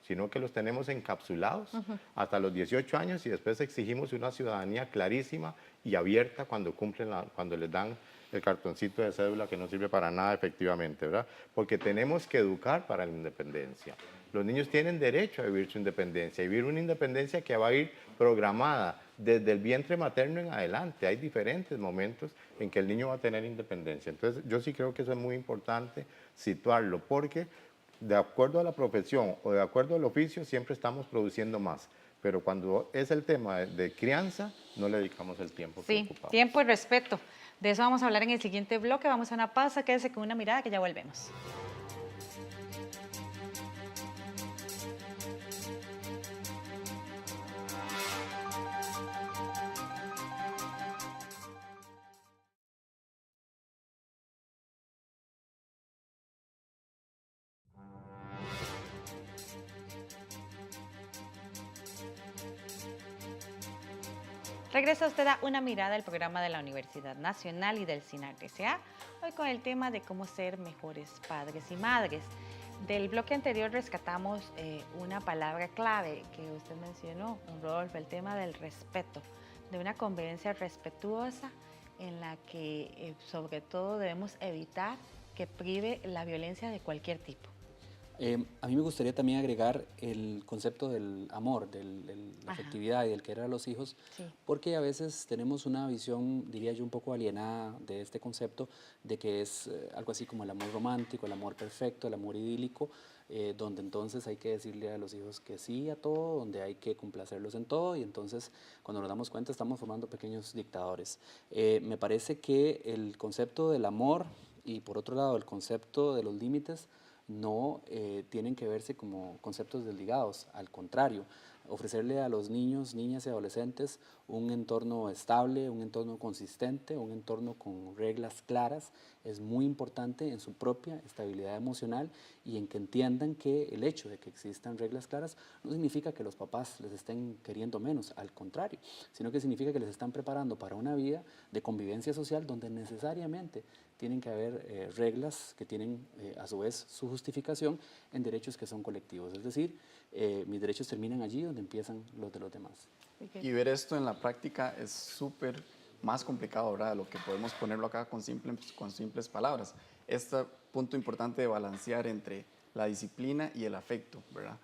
sino que los tenemos encapsulados hasta los 18 años y después exigimos una ciudadanía clarísima y abierta cuando cuando les dan el cartoncito de cédula que no sirve para nada efectivamente, ¿verdad? Porque tenemos que educar para la independencia. Los niños tienen derecho a vivir su independencia, y vivir una independencia que va a ir programada desde el vientre materno en adelante. Hay diferentes momentos en que el niño va a tener independencia. Entonces, yo sí creo que eso es muy importante situarlo, porque de acuerdo a la profesión o de acuerdo al oficio siempre estamos produciendo más, pero cuando es el tema de crianza no le dedicamos el tiempo que ocupamos. Tiempo y respeto. De eso vamos a hablar en el siguiente bloque. Vamos a una pausa, quédese con Una Mirada que ya volvemos. Regresa usted a Una Mirada, el programa de la Universidad Nacional y del SINAC S.A., hoy con el tema de cómo ser mejores padres y madres. Del bloque anterior rescatamos una palabra clave que usted mencionó, Rodolfo, el tema del respeto, de una convivencia respetuosa en la que sobre todo debemos evitar que prive la violencia de cualquier tipo. A mí me gustaría también agregar el concepto del amor, de la afectividad y del querer a los hijos, sí, porque a veces tenemos una visión, diría yo, un poco alienada de este concepto, de que es algo así como el amor romántico, el amor perfecto, el amor idílico, donde entonces hay que decirle a los hijos que sí a todo, donde hay que complacerlos en todo, y entonces cuando nos damos cuenta estamos formando pequeños dictadores. Me parece que el concepto del amor y por otro lado el concepto de los límites no tienen que verse como conceptos desligados, al contrario, ofrecerle a los niños, niñas y adolescentes un entorno estable, un entorno consistente, un entorno con reglas claras, es muy importante en su propia estabilidad emocional y en que entiendan que el hecho de que existan reglas claras no significa que los papás les estén queriendo menos, al contrario, sino que significa que les están preparando para una vida de convivencia social donde necesariamente tienen que haber reglas que tienen a su vez su justificación en derechos que son colectivos, es decir, mis derechos terminan allí donde empiezan los de los demás. Y ver esto en la práctica es súper más complicado, ¿verdad? Lo que podemos ponerlo acá con simples palabras. Este punto importante de balancear entre la disciplina y el afecto, ¿verdad?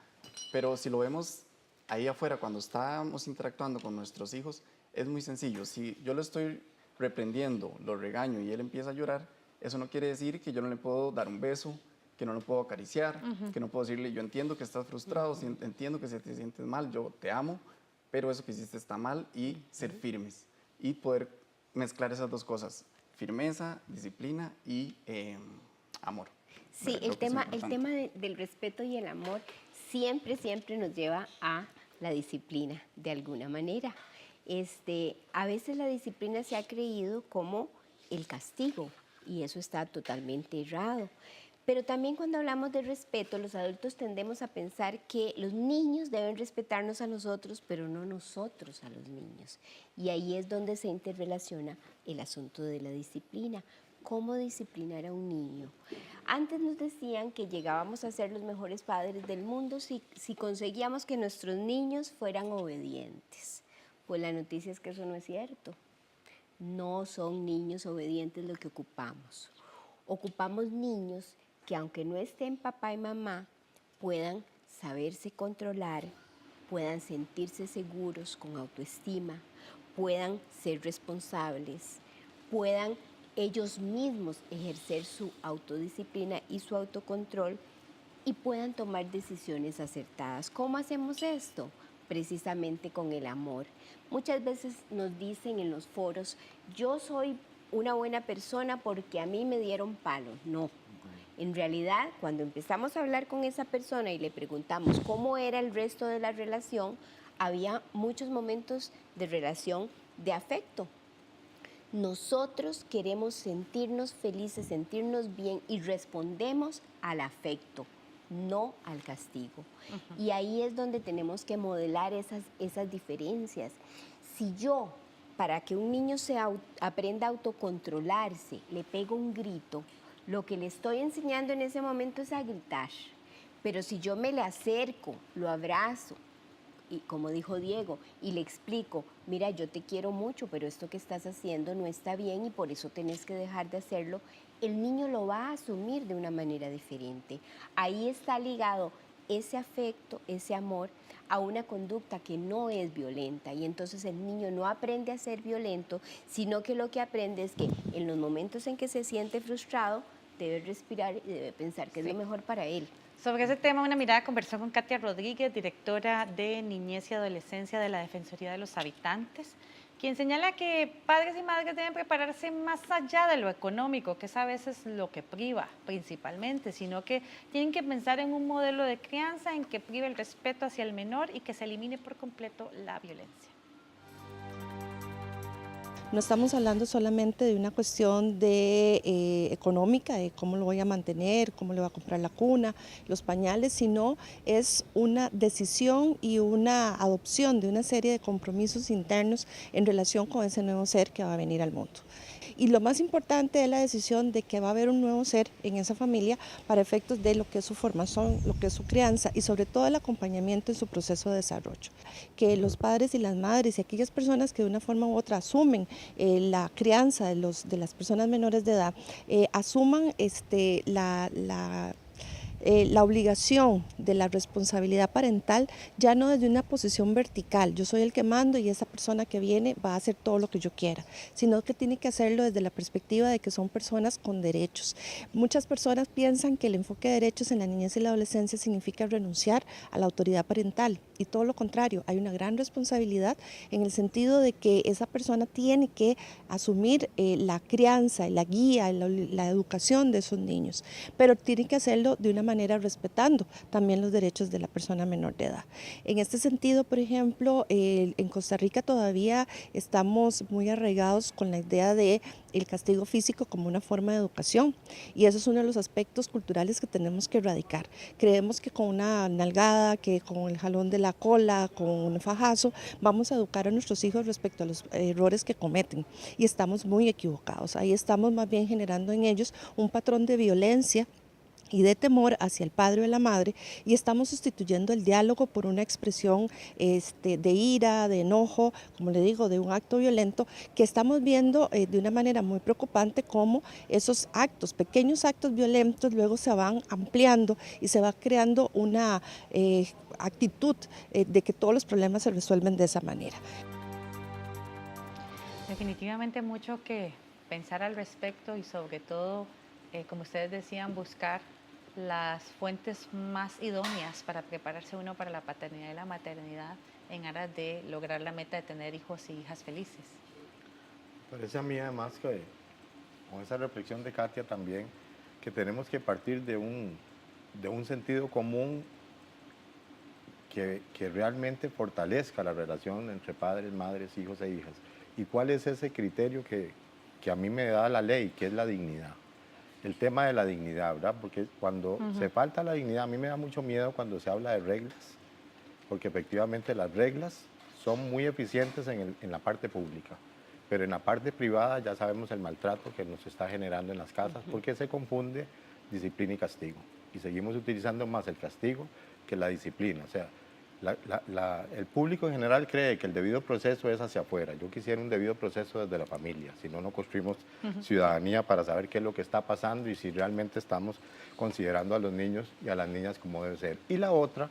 Pero si lo vemos ahí afuera, cuando estamos interactuando con nuestros hijos, es muy sencillo. Si yo lo estoy reprendiendo, lo regaño y él empieza a llorar, eso no quiere decir que yo no le puedo dar un beso, que no lo puedo acariciar, que no puedo decirle, yo entiendo que estás frustrado, entiendo que si te sientes mal, yo te amo, pero eso que hiciste está mal, y ser firmes y poder mezclar esas dos cosas, firmeza, disciplina y amor. Sí, el tema del respeto y el amor siempre nos lleva a la disciplina de alguna manera. A veces la disciplina se ha creído como el castigo y eso está totalmente errado. Pero también cuando hablamos de respeto, los adultos tendemos a pensar que los niños deben respetarnos a nosotros, pero no nosotros a los niños. Y ahí es donde se interrelaciona el asunto de la disciplina. ¿Cómo disciplinar a un niño? Antes nos decían que llegábamos a ser los mejores padres del mundo si conseguíamos que nuestros niños fueran obedientes. Pues la noticia es que eso no es cierto. No son niños obedientes lo que ocupamos. Ocupamos niños que aunque no estén papá y mamá, puedan saberse controlar, puedan sentirse seguros con autoestima, puedan ser responsables, puedan ellos mismos ejercer su autodisciplina y su autocontrol y puedan tomar decisiones acertadas. ¿Cómo hacemos esto? Precisamente con el amor. Muchas veces nos dicen en los foros, yo soy una buena persona porque a mí me dieron palos. No. En realidad, cuando empezamos a hablar con esa persona y le preguntamos cómo era el resto de la relación, había muchos momentos de relación de afecto. Nosotros queremos sentirnos felices, sentirnos bien y respondemos al afecto, no al castigo. Y ahí es donde tenemos que modelar esas diferencias. Si yo, para que un niño aprenda a autocontrolarse, le pego un grito, lo que le estoy enseñando en ese momento es a gritar. Pero si yo me le acerco, lo abrazo, y como dijo Diego, y le explico, mira, yo te quiero mucho, pero esto que estás haciendo no está bien y por eso tenés que dejar de hacerlo, el niño lo va a asumir de una manera diferente. Ahí está ligado ese afecto, ese amor, a una conducta que no es violenta y entonces el niño no aprende a ser violento, sino que lo que aprende es que en los momentos en que se siente frustrado, debe respirar y debe pensar que es lo mejor para él. Sobre ese tema, Una Mirada conversó con Katia Rodríguez, directora de Niñez y Adolescencia de la Defensoría de los Habitantes, quien señala que padres y madres deben prepararse más allá de lo económico, que es a veces lo que priva principalmente, sino que tienen que pensar en un modelo de crianza en que prive el respeto hacia el menor y que se elimine por completo la violencia. No estamos hablando solamente de una cuestión de económica, de cómo lo voy a mantener, cómo le voy a comprar la cuna, los pañales, sino es una decisión y una adopción de una serie de compromisos internos en relación con ese nuevo ser que va a venir al mundo. Y lo más importante es la decisión de que va a haber un nuevo ser en esa familia para efectos de lo que es su formación, lo que es su crianza y sobre todo el acompañamiento en su proceso de desarrollo. Que los padres y las madres y aquellas personas que de una forma u otra asumen la crianza de las personas menores de edad, asuman la obligación de la responsabilidad parental ya no desde una posición vertical, yo soy el que mando y esa persona que viene va a hacer todo lo que yo quiera, sino que tiene que hacerlo desde la perspectiva de que son personas con derechos. Muchas personas piensan que el enfoque de derechos en la niñez y la adolescencia significa renunciar a la autoridad parental y todo lo contrario, hay una gran responsabilidad en el sentido de que esa persona tiene que asumir la crianza, la guía, la educación de esos niños, pero tiene que hacerlo de una manera respetando también los derechos de la persona menor de edad. En este sentido, por ejemplo, en Costa Rica todavía estamos muy arraigados con la idea de el castigo físico como una forma de educación y eso es uno de los aspectos culturales que tenemos que erradicar. Creemos que con una nalgada, que con el jalón de la cola, con un fajazo, vamos a educar a nuestros hijos respecto a los errores que cometen y estamos muy equivocados. Ahí estamos más bien generando en ellos un patrón de violencia y de temor hacia el padre o la madre y estamos sustituyendo el diálogo por una expresión de ira, de enojo, como le digo, de un acto violento que estamos viendo de una manera muy preocupante cómo esos actos, pequeños actos violentos luego se van ampliando y se va creando una actitud de que todos los problemas se resuelven de esa manera. Definitivamente mucho que pensar al respecto y sobre todo, como ustedes decían, buscar las fuentes más idóneas para prepararse uno para la paternidad y la maternidad en aras de lograr la meta de tener hijos y hijas felices. Parece a mí además que con esa reflexión de Katia también, que tenemos que partir de un sentido común que realmente fortalezca la relación entre padres, madres, hijos e hijas. ¿Y cuál es ese criterio que a mí me da la ley, que es la dignidad? El tema de la dignidad, ¿verdad? Porque cuando se falta la dignidad, a mí me da mucho miedo cuando se habla de reglas, porque efectivamente las reglas son muy eficientes en la parte pública, pero en la parte privada ya sabemos el maltrato que nos está generando en las casas, porque se confunde disciplina y castigo, y seguimos utilizando más el castigo que la disciplina. O sea, el público en general cree que el debido proceso es hacia afuera. Yo quisiera un debido proceso desde la familia, si no, no construimos ciudadanía para saber qué es lo que está pasando y si realmente estamos considerando a los niños y a las niñas como debe ser. Y la otra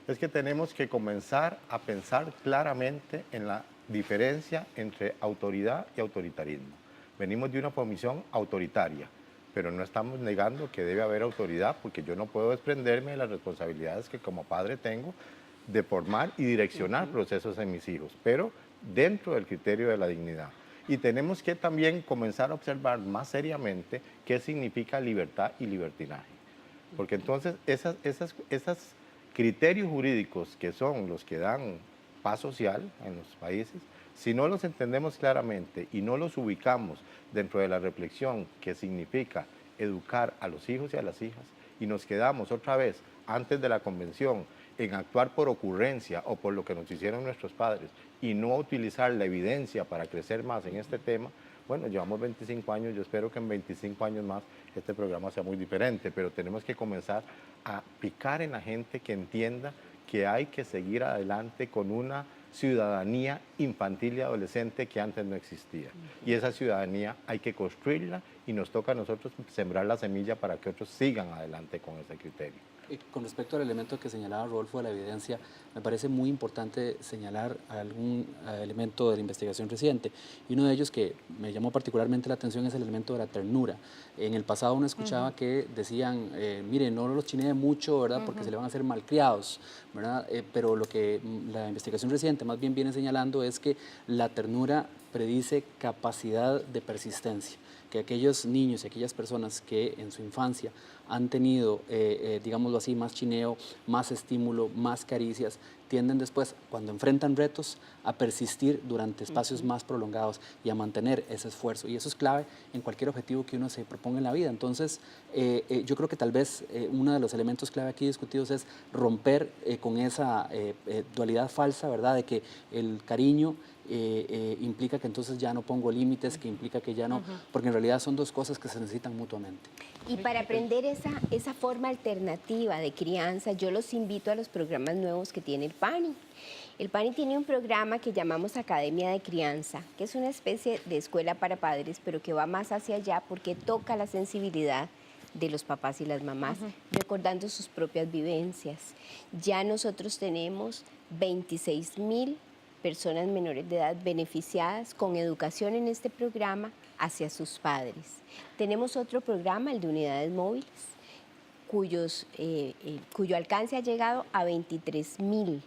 es que tenemos que comenzar a pensar claramente en la diferencia entre autoridad y autoritarismo. Venimos de una formación autoritaria, pero no estamos negando que debe haber autoridad, porque yo no puedo desprenderme de las responsabilidades que como padre tengo de formar y direccionar procesos en mis hijos, pero dentro del criterio de la dignidad. Y tenemos que también comenzar a observar más seriamente qué significa libertad y libertinaje. Porque entonces esos criterios jurídicos que son los que dan paz social en los países, si no los entendemos claramente y no los ubicamos dentro de la reflexión que significa educar a los hijos y a las hijas, y nos quedamos otra vez antes de la convención en actuar por ocurrencia o por lo que nos hicieron nuestros padres y no utilizar la evidencia para crecer más en este tema, bueno, llevamos 25 años, yo espero que en 25 años más este programa sea muy diferente, pero tenemos que comenzar a picar en la gente que entienda que hay que seguir adelante con una ciudadanía infantil y adolescente que antes no existía. Y esa ciudadanía hay que construirla y nos toca a nosotros sembrar la semilla para que otros sigan adelante con ese criterio. Con respecto al elemento que señalaba Rodolfo de la evidencia, me parece muy importante señalar algún elemento de la investigación reciente. Y uno de ellos que me llamó particularmente la atención es el elemento de la ternura. En el pasado uno escuchaba que decían, mire, no los chinee mucho, ¿verdad? Porque se le van a hacer malcriados, ¿verdad? Pero lo que la investigación reciente más bien viene señalando es que la ternura predice capacidad de persistencia. que aquellos niños y aquellas personas que en su infancia han tenido, digámoslo así, más chineo, más estímulo, más caricias, tienden después, cuando enfrentan retos, a persistir durante espacios más prolongados y a mantener ese esfuerzo. Y eso es clave en cualquier objetivo que uno se proponga en la vida. Entonces, yo creo que tal vez uno de los elementos clave aquí discutidos es romper con esa dualidad falsa, ¿verdad?, de que el cariño implica que entonces ya no pongo límites, que implica que ya no, porque en realidad son dos cosas que se necesitan mutuamente. Y para aprender esa forma alternativa de crianza, yo los invito a los programas nuevos que tiene el PANI. El PANI tiene un programa que llamamos Academia de Crianza, que es una especie de escuela para padres, pero que va más hacia allá porque toca la sensibilidad de los papás y las mamás, recordando sus propias vivencias. Ya nosotros tenemos 26,000 personas menores de edad beneficiadas con educación en este programa hacia sus padres. Tenemos otro programa, el de unidades móviles, cuyo alcance ha llegado a 23,000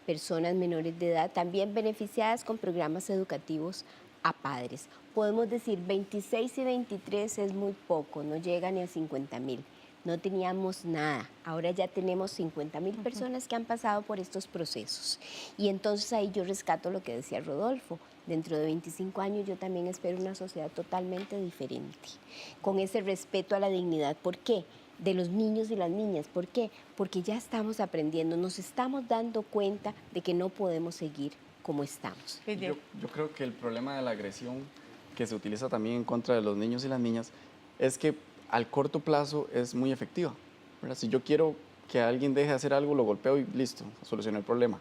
personas menores de edad, también beneficiadas con programas educativos a padres. Podemos decir 26 y 23 es muy poco, no llega ni a 50,000. No teníamos nada, ahora ya tenemos 50,000 personas que han pasado por estos procesos. Y entonces ahí yo rescato lo que decía Rodolfo, dentro de 25 años yo también espero una sociedad totalmente diferente, con ese respeto a la dignidad. ¿Por qué? De los niños y las niñas. ¿Por qué? Porque ya estamos aprendiendo, nos estamos dando cuenta de que no podemos seguir como estamos. Yo creo que el problema de la agresión que se utiliza también en contra de los niños y las niñas es que al corto plazo es muy efectiva, ¿verdad? Si yo quiero que alguien deje de hacer algo, lo golpeo y listo, solucioné el problema,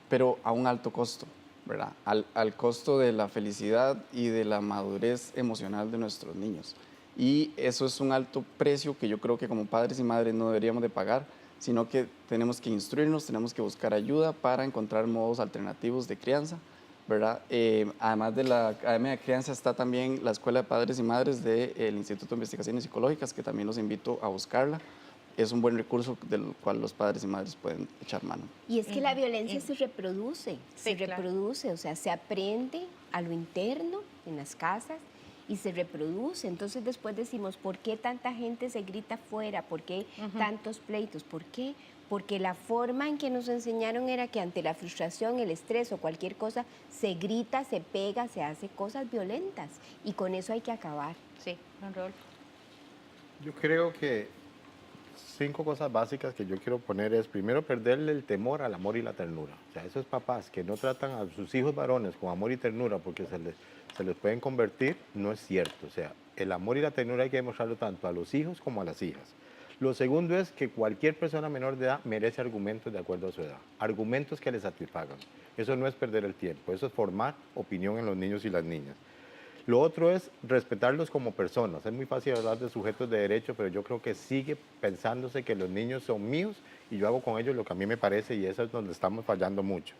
pero a un alto costo, ¿verdad? Al costo de la felicidad y de la madurez emocional de nuestros niños. Y eso es un alto precio que yo creo que como padres y madres no deberíamos de pagar, sino que tenemos que instruirnos, tenemos que buscar ayuda para encontrar modos alternativos de crianza, ¿verdad? Además de la Academia de Crianza está también la Escuela de Padres y Madres del Instituto de Investigaciones Psicológicas, que también los invito a buscarla. Es un buen recurso del cual los padres y madres pueden echar mano. Y es que la violencia se reproduce, o sea, se aprende a lo interno en las casas y se reproduce. Entonces después decimos, ¿por qué tanta gente se grita afuera? ¿Por qué tantos pleitos? ¿Por qué? Porque la forma en que nos enseñaron era que ante la frustración, el estrés o cualquier cosa, se grita, se pega, se hace cosas violentas. Y con eso hay que acabar. Sí, don Rodolfo. Yo creo que 5 cosas básicas que yo quiero poner es, primero, perderle el temor al amor y la ternura. O sea, esos papás que no tratan a sus hijos varones con amor y ternura porque se les pueden convertir, no es cierto. O sea, el amor y la ternura hay que demostrarlo tanto a los hijos como a las hijas. Lo segundo es que cualquier persona menor de edad merece argumentos de acuerdo a su edad, argumentos que le satisfagan. Eso no es perder el tiempo, eso es formar opinión en los niños y las niñas. Lo otro es respetarlos como personas. Es muy fácil hablar de sujetos de derecho, pero yo creo que sigue pensándose que los niños son míos y yo hago con ellos lo que a mí me parece, y eso es donde estamos fallando mucho.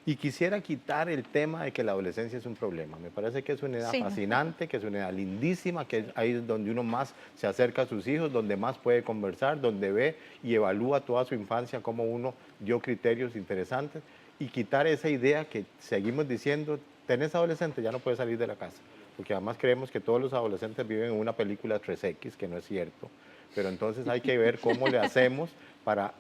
Y quisiera quitar el tema de que la adolescencia es un problema. Me parece que es una edad fascinante, que es una edad lindísima, que es ahí donde uno más se acerca a sus hijos, donde más puede conversar, donde ve y evalúa toda su infancia, cómo uno dio criterios interesantes, y quitar esa idea que seguimos diciendo, tenés adolescente, ya no puedes salir de la casa. Porque además creemos que todos los adolescentes viven en una película 3X, que no es cierto. Pero entonces hay que ver cómo le hacemos para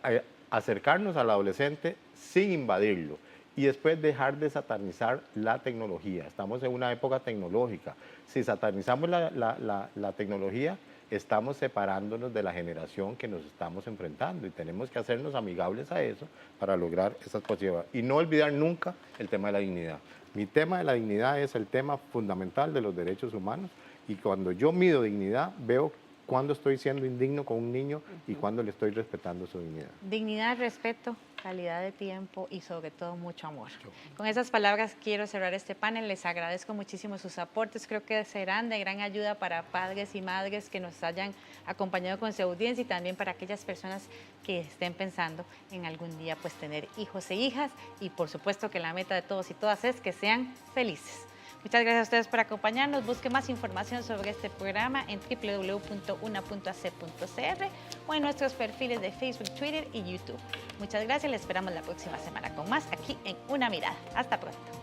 acercarnos al adolescente sin invadirlo. Y después dejar de satanizar la tecnología. Estamos en una época tecnológica. Si satanizamos la tecnología, estamos separándonos de la generación que nos estamos enfrentando y tenemos que hacernos amigables a eso para lograr esas posibilidades. Y no olvidar nunca el tema de la dignidad. Mi tema de la dignidad es el tema fundamental de los derechos humanos y cuando yo mido dignidad, veo cuándo estoy siendo indigno con un niño y cuándo le estoy respetando su dignidad. Dignidad, respeto, calidad de tiempo y sobre todo mucho amor. Con esas palabras quiero cerrar este panel. Les agradezco muchísimo sus aportes. Creo que serán de gran ayuda para padres y madres que nos hayan acompañado con su audiencia y también para aquellas personas que estén pensando en algún día pues tener hijos e hijas y por supuesto que la meta de todos y todas es que sean felices. Muchas gracias a ustedes por acompañarnos. Busque más información sobre este programa en www.una.ac.cr o en nuestros perfiles de Facebook, Twitter y YouTube. Muchas gracias. Les esperamos la próxima semana con más aquí en Una Mirada. Hasta pronto.